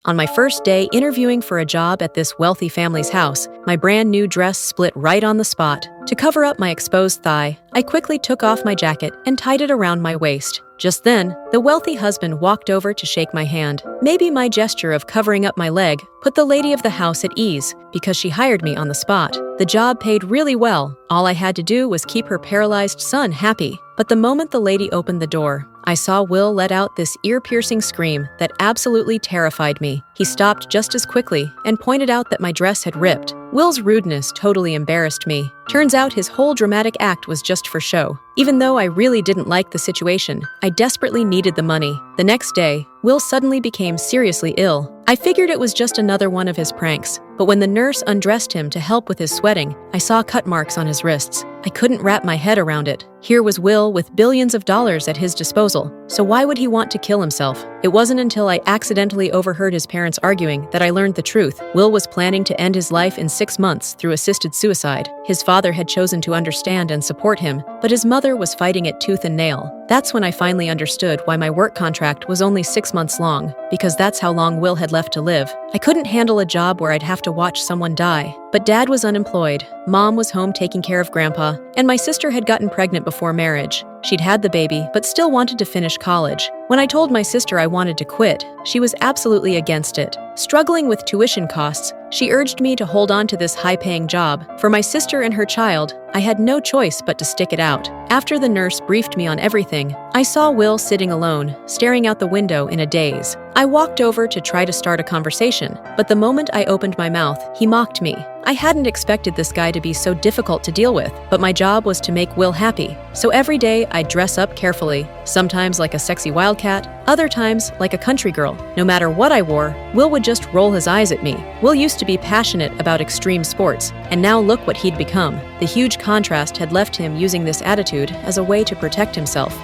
On my first day interviewing for a job at this wealthy family's house, my brand new dress split right on the spot. To cover up my exposed thigh, I quickly took off my jacket and tied it around my waist. Just then, the wealthy husband walked over to shake my hand. Maybe my gesture of covering up my leg put the lady of the house at ease because she hired me on the spot. The job paid really well. All I had to do was keep her paralyzed son happy. But the moment the lady opened the door, I saw Will let out this ear-piercing scream that absolutely terrified me. He stopped just as quickly and pointed out that my dress had ripped. Will's rudeness totally embarrassed me. Turns out his whole dramatic act was just for show. Even though I really didn't like the situation, I desperately needed the money. The next day, Will suddenly became seriously ill. I figured it was just another one of his pranks, but when the nurse undressed him to help with his sweating, I saw cut marks on his wrists. I couldn't wrap my head around it. Here was Will with billions of dollars at his disposal, so why would he want to kill himself? It wasn't until I accidentally overheard his parents arguing that I learned the truth. Will was planning to end his life in 6 months through assisted suicide. His father had chosen to understand and support him, but his mother was fighting it tooth and nail. That's when I finally understood why my work contract was only 6 months long, because that's how long Will had left to live. I couldn't handle a job where I'd have to watch someone die. But Dad was unemployed, Mom was home taking care of Grandpa, and my sister had gotten pregnant before marriage. She'd had the baby, but still wanted to finish college. When I told my sister I wanted to quit, she was absolutely against it. Struggling with tuition costs, she urged me to hold on to this high-paying job. For my sister and her child, I had no choice but to stick it out. After the nurse briefed me on everything, I saw Will sitting alone, staring out the window in a daze. I walked over to try to start a conversation, but the moment I opened my mouth, he mocked me. I hadn't expected this guy to be so difficult to deal with, but my job was to make Will happy. So every day I'd dress up carefully, sometimes like a sexy wildcat, other times like a country girl. No matter what I wore, Will would just roll his eyes at me. Will used to be passionate about extreme sports, and now look what he'd become. The huge contrast had left him using this attitude as a way to protect himself.